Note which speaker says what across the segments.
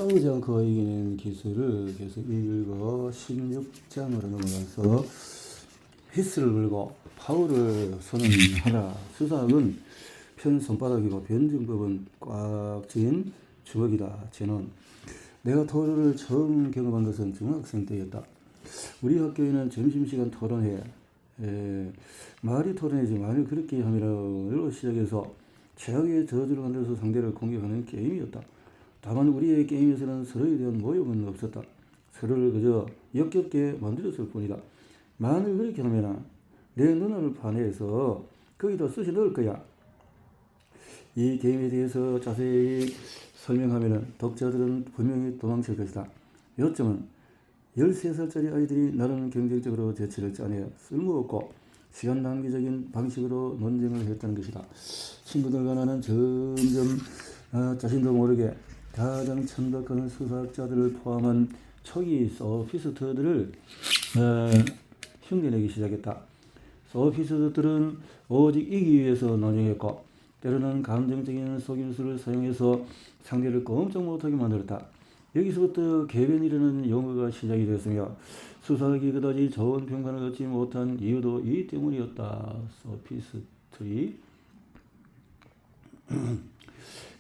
Speaker 1: 싸우지 않고 이기는 기술을 계속 읽고 16장으로 넘어가서 히스를 불고 파울을 선언하라. 수사학은 편 손바닥이고 변증법은 꽉 쥔 주먹이다. 제논. 내가 토론을 처음 경험한 것은 중학생 때였다. 우리 학교에는 점심시간 토론회, 말이 토론회지 말을 그렇게 하면으로 시작해서 최악의 저주를 만들어서 상대를 공격하는 게임이었다. 다만 우리의 게임에서는 서로에 대한 모욕은 없었다. 서로를 그저 역겹게 만들었을 뿐이다. 만일 그렇게 하면 내 눈을 파내서 거기다 쑤시 넣을 거야. 이 게임에 대해서 자세히 설명하면 독자들은 분명히 도망칠 것이다. 요점은 13살짜리 아이들이 나름 경쟁적으로 대치를 짜내 쓸모없고 시간 낭비적인 방식으로 논쟁을 했다는 것이다. 친구들과 나는 점점 자신도 모르게 가장 천박한 수사학자들을 포함한 초기 소피스트들을 흉내내기 시작했다. 소피스트들은 오직 이기기 위해서 논쟁했고 때로는 감정적인 속임수를 사용해서 상대를 꼼짝 못하게 만들었다. 여기서부터 개변이라는 용어가 시작이 되었으며 수사학이 그다지 좋은 평가를 얻지 못한 이유도 이 때문이었다. 소피스트리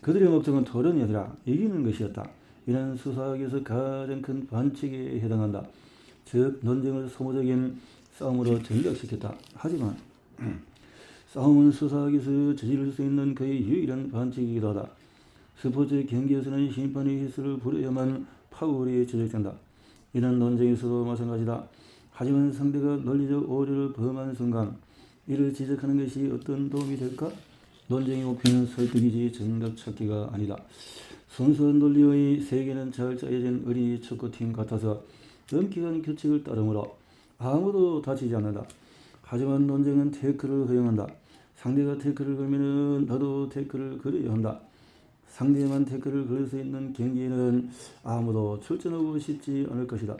Speaker 1: 그들의 목적은 토론이 아니라 이기는 것이었다. 이는 수사학에서 가장 큰 반칙에 해당한다. 즉 논쟁을 소모적인 싸움으로 전락시켰다. 하지만 싸움은 수사학에서 저지를 수 있는 그의 유일한 반칙이기도 하다. 스포츠 경기에서는 심판의 히스를 부려야만 파울이 제적된다. 이는 논쟁에서도 마찬가지다. 하지만 상대가 논리적 오류를 범한 순간 이를 지적하는 것이 어떤 도움이 될까? 논쟁의 목표는 설득이지 정답 찾기가 아니다. 순수한 논리의 세계는 잘 짜여진 어린이 축구팀 같아서 엄격한 규칙을 따르므로 아무도 다치지 않는다. 하지만 논쟁은 태클을 허용한다. 상대가 태클을 걸면 나도 태클을 걸어야 한다. 상대만 태클을 걸 수 있는 경기에는 아무도 출전하고 싶지 않을 것이다.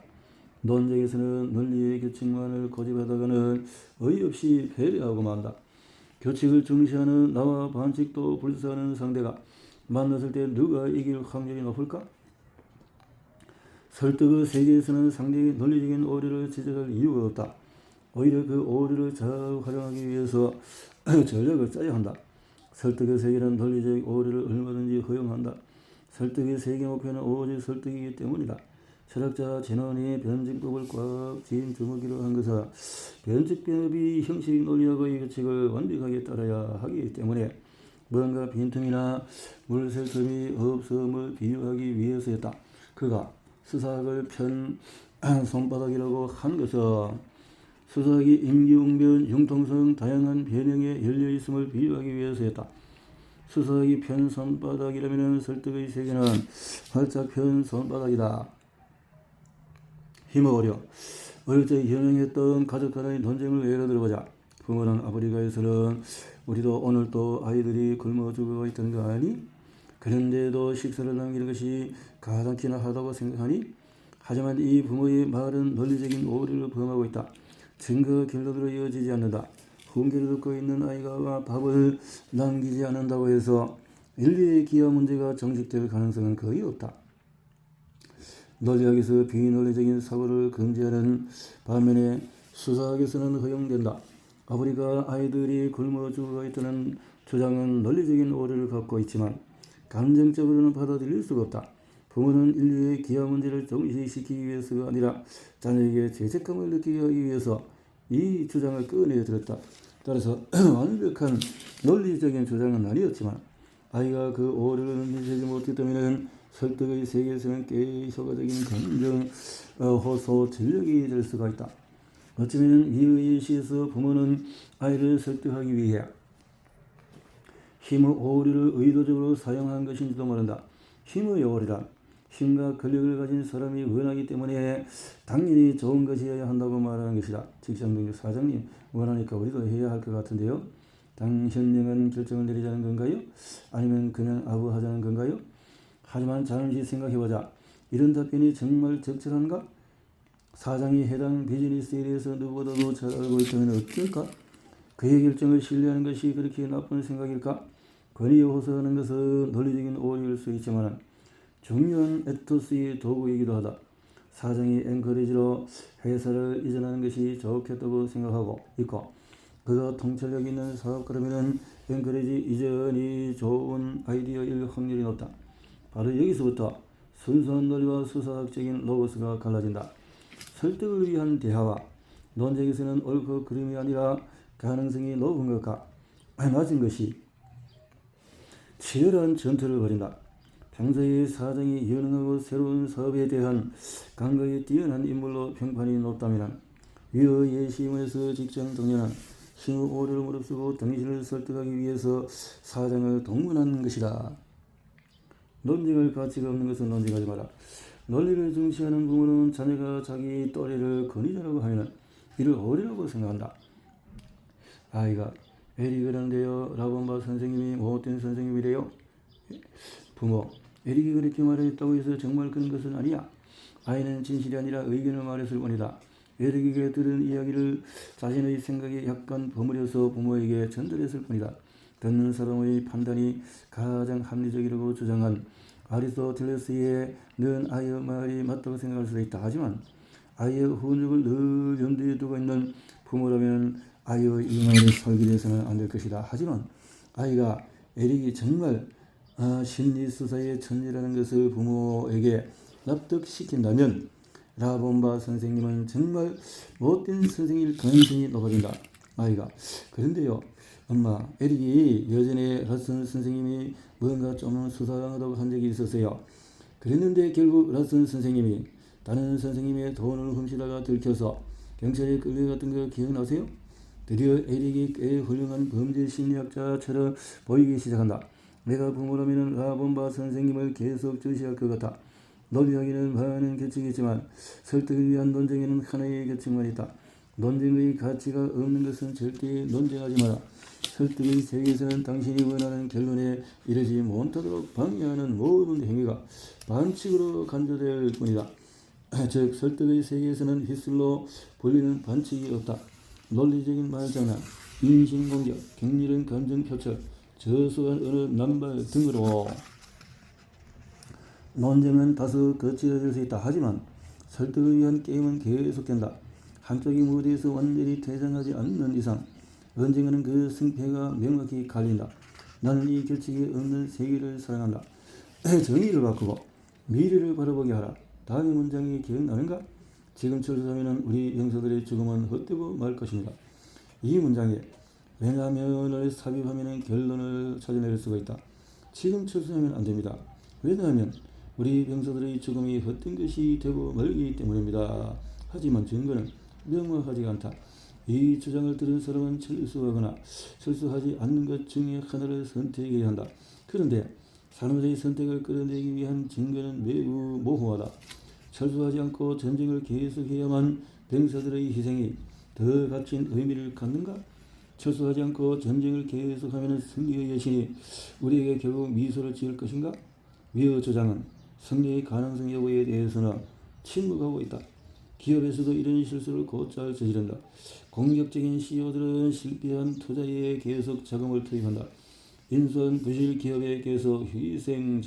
Speaker 1: 논쟁에서는 논리의 규칙만을 고집하다가는 어이없이 패배하고 만다. 규칙을 중시하는 나와 반칙도 불사하는 상대가 만났을 때 누가 이길 확률이 높을까? 설득의 세계에서는 상대의 논리적인 오류를 지적할 이유가 없다. 오히려 그 오류를 잘 활용하기 위해서 전략을 짜야 한다. 설득의 세계는 논리적 오류를 얼마든지 허용한다. 설득의 세계 목표는 오직 설득이기 때문이다. 철학자 제논이 변증법을 꽉 쥔 주먹이로 한 것은 변증법이 형식 논리학의 규칙을 완벽하게 따라야 하기 때문에 뭔가 빈틈이나 물샐 틈이 없음을 비유하기 위해서였다. 그가 수사학을 편 손바닥이라고 한 것은 수사학이 임기응변, 융통성, 다양한 변형에 열려있음을 비유하기 위해서였다. 수사학이 편 손바닥이라면 설득의 세계는 활짝 편 손바닥이다. 힘의 오류. 어릴 적 현행했던 가족 간의 논쟁을 예로 들어보자. 부모는 아프리카에서는 우리도 오늘 또 아이들이 굶어 죽어 있던 거 아니? 그런데도 식사를 남기는 것이 가당키나 하다고 생각하니? 하지만 이 부모의 말은 논리적인 오류를 범하고 있다. 증거 결론으로 이어지지 않는다. 훈계를 듣고 있는 아이가 밥을 남기지 않는다고 해서 인류의 기여 문제가 정식될 가능성은 거의 없다. 논리학에서 비논리적인 사고를 금지하는 반면에 수사학에서는 허용된다. 아프리카 아이들이 굶어 죽어 있다는 주장은 논리적인 오류를 갖고 있지만 감정적으로는 받아들일 수가 없다. 부모는 인류의 기여 문제를 정식시키기 위해서가 아니라 자녀에게 죄책감을 느끼게 하기 위해서 이 주장을 꺼내들었다. 따라서 완벽한 논리적인 주장은 아니었지만 아이가 그 오류를 인지하지 못했다면 설득의 세계에서는 꽤 효과적인 감정 호소 전력이 될 수가 있다. 어쩌면 이의 시에서 부모는 아이를 설득하기 위해 힘의 오류를 의도적으로 사용한 것인지도 모른다. 힘의 오류란 힘과 권력을 가진 사람이 원하기 때문에 당연히 좋은 것이어야 한다고 말하는 것이다. 직장동료 사장님 원하니까 우리도 해야 할 것 같은데요. 당신령은 결정을 내리자는 건가요? 아니면 그냥 아부하자는 건가요? 하지만 잠시 생각해보자. 이런 답변이 정말 적절한가? 사장이 해당 비즈니스에 대해서 누구보다도 잘 알고 있다면 어떨까? 그의 결정을 신뢰하는 것이 그렇게 나쁜 생각일까? 권위에 호소하는 것은 논리적인 오류일 수 있지만 중요한 에토스의 도구이기도 하다. 사장이 앵커리지로 회사를 이전하는 것이 좋겠다고 생각하고 있고 그가 통찰력 있는 사업가라면 앵커리지 이전이 좋은 아이디어일 확률이 높다. 바로 여기서부터 순수한 논리와 수사학적인 로고스가 갈라진다. 설득을 위한 대화와 논쟁에서는 옳고 그름이 아니라 가능성이 높은 것과 낮은 것이 치열한 전투를 벌인다. 평소에 사정이 유능하고 새로운 사업에 대한 감각이 뛰어난 인물로 평판이 높다면 위의 예시문에서 직장 동료는 신우 오류를 무릅쓰고 당신을 설득하기 위해서 사장을 동원한 것이다. 논쟁할 가치가 없는 것은 논쟁하지 마라. 논리를 중시하는 부모는 자녀가 자기 또래를 권위자라고 하면 이를 어리라고 생각한다. 아이가 에릭 그런데요. 라본바 선생님이 못된 선생님이래요. 부모, 에릭이 그렇게 말했다고 해서 정말 그런 것은 아니야. 아이는 진실이 아니라 의견을 말했을 뿐이다. 에릭에게 들은 이야기를 자신의 생각에 약간 버무려서 부모에게 전달했을 뿐이다. 듣는 사람의 판단이 가장 합리적이라고 주장한 아리스토텔레스의 는 아이의 말이 맞다고 생각할 수도 있다. 하지만 아이의 훈육을 늘 염두에 두고 있는 부모라면 아이의 이 말이 설계돼서는 안 될 것이다. 하지만 아이가 에릭이 정말 심리수사의 천재라는 것을 부모에게 납득시킨다면 라본바 선생님은 정말 못된 선생일 가능성이 높아진다. 아이가 그런데요. 엄마, 에릭이 예전에 라슨 선생님이 뭔가 좀 수상하다고 한 적이 있었어요. 그랬는데 결국 라슨 선생님이 다른 선생님의 돈을 훔치다가 들켜서 경찰에 끌려갔던 거 기억나세요? 드디어 에릭이 꽤 훌륭한 범죄 심리학자처럼 보이기 시작한다. 내가 부모라면 라본바 선생님을 계속 주시할 것 같아. 논리하기는 많은 규칙이 있지만 설득을 위한 논쟁에는 하나의 규칙만 있다. 논쟁의 가치가 없는 것은 절대 논쟁하지 마라. 설득의 세계에서는 당신이 원하는 결론에 이르지 못하도록 방해하는 모든 행위가 반칙으로 간주될 뿐이다. 즉 설득의 세계에서는 휘슬로 불리는 반칙이 없다. 논리적인 말장난, 인신공격, 격렬한 감정표출, 저소한 언어 남발 등으로 논쟁은 다소 거칠어질 수 있다. 하지만 설득을 위한 게임은 계속된다. 한쪽이 무대에서 완전히 퇴장하지 않는 이상 언젠가는 그 승패가 명확히 갈린다. 나는 이 규칙이 없는 세계를 사랑한다. 정의를 바꾸고 미래를 바라보게 하라. 다음의 문장이 기억나는가? 지금 철수하면 우리 병사들의 죽음은 헛되고 말 것입니다. 이 문장에 왜냐하면을 삽입하면 결론을 찾아낼 수가 있다. 지금 철수하면 안 됩니다. 왜냐하면 우리 병사들의 죽음이 헛된 것이 되고 말기 때문입니다. 하지만 증거는 명확하지가 않다. 이 주장을 들은 사람은 철수하거나 철수하지 않는 것 중에 하나를 선택해야 한다. 그런데 사람들의 선택을 끌어내기 위한 증거는 매우 모호하다. 철수하지 않고 전쟁을 계속해야만 병사들의 희생이 더 값진 의미를 갖는가? 철수하지 않고 전쟁을 계속하면 승리의 여신이 우리에게 결국 미소를 지을 것인가? 위의 주장은 승리의 가능성 여부에 대해서는 침묵하고 있다. 기업에서도 이런 실수를 곧잘 저지른다. 공격적인 CEO들은 실패한 투자에 계속 자금을 투입한다. 인수한 부실 기업에 계속 희생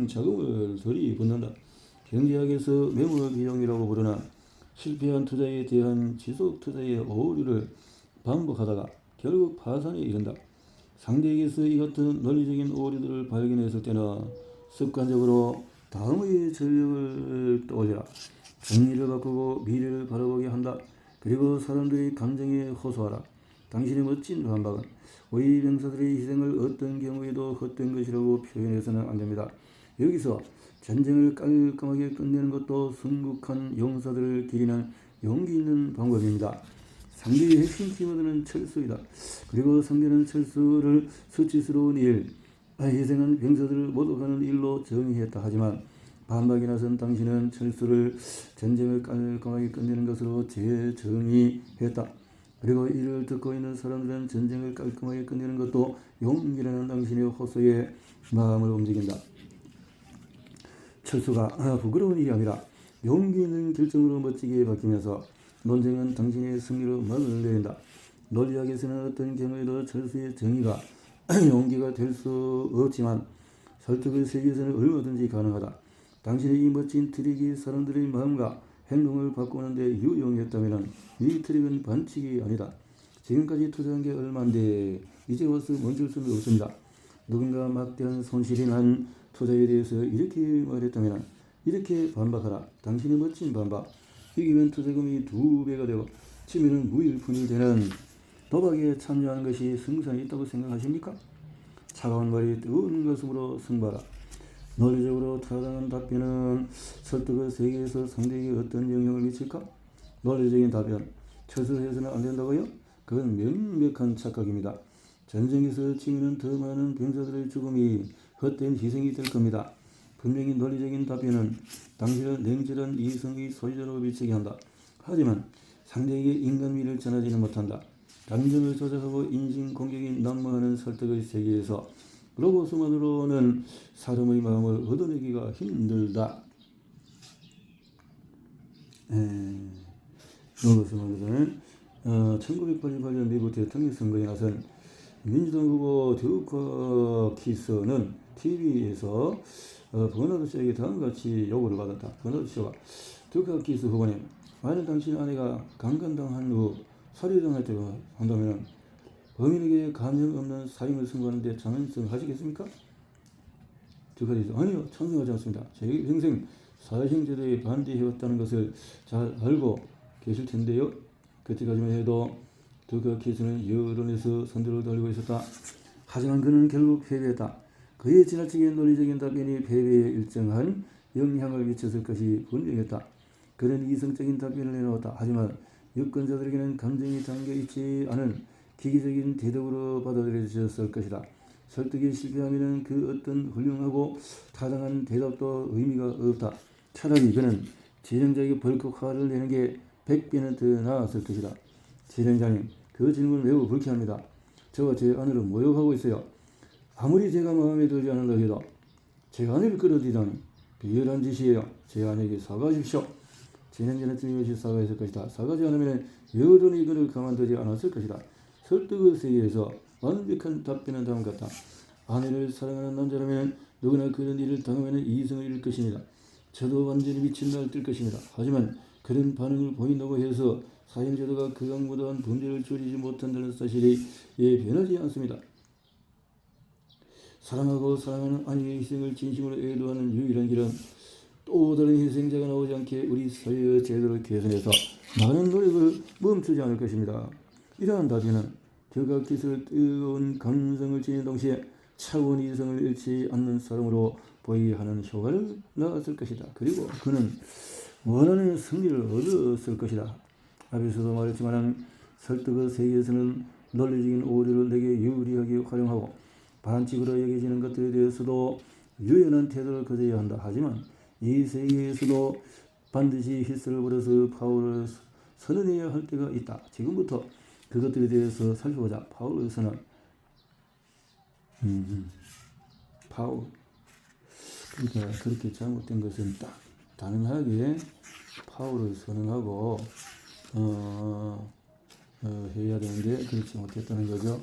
Speaker 1: 자금을 들이붓는다. 경제학에서 매몰 비용이라고 부르는 실패한 투자에 대한 지속 투자의 오류를 반복하다가 결국 파산에 이른다. 상대에게서 이 같은 논리적인 오류들을 발견했을 때는 습관적으로 다음의 전력을 떠올려라. 정의를 바꾸고 미래를 바라보게 한다. 그리고 사람들의 감정에 호소하라. 당신의 멋진 반박은 우리 병사들의 희생을 어떤 경우에도 헛된 것이라고 표현해서는 안 됩니다. 여기서 전쟁을 깔끔하게 끝내는 것도 순국한 용사들을 기리는 용기 있는 방법입니다. 상대의 핵심 키워드는 철수이다. 그리고 상대는 철수를 수치스러운 일, 희생한 병사들을 모독하는 일로 정의했다. 하지만 반박이 나선 당신은 철수를 전쟁을 깔끔하게 끝내는 것으로 재정의했다. 그리고 이를 듣고 있는 사람들은 전쟁을 깔끔하게 끝내는 것도 용기라는 당신의 호소에 마음을 움직인다. 철수가 부끄러운 일이 아니라 용기 있는 결정으로 멋지게 바뀌면서 논쟁은 당신의 승리로 막을 내린다. 논리학에서는 어떤 경우에도 철수의 정의가 용기가 될 수 없지만 설득의 세계에서는 얼마든지 가능하다. 당신의 이 멋진 트릭이 사람들의 마음과 행동을 바꾸는데 유용했다면 이 트릭은 반칙이 아니다. 지금까지 투자한 게 얼마인데 이제 와서 멈출 수는 없습니다. 누군가 막대한 손실이 난 투자에 대해서 이렇게 말했다면 이렇게 반박하라. 당신의 멋진 반박. 이기면 투자금이 2배가 되고 치면은 무일푼이 되는 도박에 참여하는 것이 승산이 있다고 생각하십니까? 차가운 말이 뜨거운 가슴으로 승부하라. 논리적으로 타당한 답변은 설득의 세계에서 상대에게 어떤 영향을 미칠까? 논리적인 답변. 처서해서는 안 된다고요? 그건 명백한 착각입니다. 전쟁에서 치면은 더 많은 병사들의 죽음이 헛된 희생이 될 겁니다. 분명히 논리적인 답변은 당신을 냉철한 이성의 소유자로 비치게 한다. 하지만 상대에게 인간미를 전하지는 못한다. 감정을 조작하고 인신공격이 난무하는 설득의 세계에서 로고스만으로는 사람의 마음을 얻어내기가 힘들다. 로고스만으로는 1988년 미국 대통령 선거에 나선 민주당 후보 듀커키스는 TV에서 버나드 쇼에게 다음과 같이 요구를 받았다. 버나드 쇼가 듀커키스 후보님, 만약 당신 아내가 강간당한 후 살해당했다고 한다면 범인에게 감정 없는 사형을 선고하는데 찬성하시겠습니까? 듀커키스, 아니요, 찬성하지 않습니다. 제가 평생 사형제도에 반대해왔다는 것을 잘 알고 계실 텐데요. 그때까지만 해도 듀커키스는 여론에서 선두를 달리고 있었다. 하지만 그는 결국 패배했다. 그의 지나치게 논리적인 답변이 패배에 일정한 영향을 미쳤을 것이 분명했다. 그는 이성적인 답변을 내놓았다. 하지만 유권자들에게는 감정이 담겨있지 않은 기계적인 대답으로 받아들여졌을 것이다. 설득에 실패하면 그 어떤 훌륭하고 타당한 대답도 의미가 없다. 차라리 그는 진행자에게 벌컥 화를 내는 게 100배는 더 나았을 것이다. 진행자님, 그 질문은 매우 불쾌합니다. 저와 제 아내를 모욕하고 있어요. 아무리 제가 마음에 들지 않는다 해도 제 아내를 끌어들이다니 비열한 짓이에요. 제 아내에게 사과하십시오. 진행자는 틀림없이 사과했을 것이다. 사과하지 않으면 여론이 그를 가만두지 않았을 것이다. 설득의 세계에서 완벽한 답변은 다음 같다. 아내를 사랑하는 남자라면 누구나 그런 일을 당하면 이성을 잃을 것입니다. 저도 완전히 미친 날 뜰 것입니다. 하지만 그런 반응을 보인다고 해서 사형제도가 그강보다는 범죄를 줄이지 못한다는 사실이 변하지 않습니다. 사랑하고 사랑하는 아내의 희생을 진심으로 애도하는 유일한 길은 또 다른 희생자가 나오지 않게 우리 사회의 제도를 개선해서 많은 노력을 멈추지 않을 것입니다. 이러한 답변은 듀커키스의 뜨거운 감성을 지닌 동시에 차원 이성을 잃지 않는 사람으로 보이게 하는 효과를 낳았을 것이다. 그리고 그는 원하는 승리를 얻었을 것이다. 앞에서도 말했지만 설득의 세계에서는 논리적인 오류를 내게 유리하게 활용하고 반칙으로 여겨지는 것들에 대해서도 유연한 태도를 가져야 한다. 하지만 이 세계에서도 반드시 휘슬을 불어서 파울을 선언해야 할 때가 있다. 지금부터 그것들에 대해서 살펴보자. 파울의 선언. 파울. 그러니까 그렇게 잘못된 것은 딱 단호하게 파울을 선언하고 해야 되는데 그렇지 못했다는 거죠.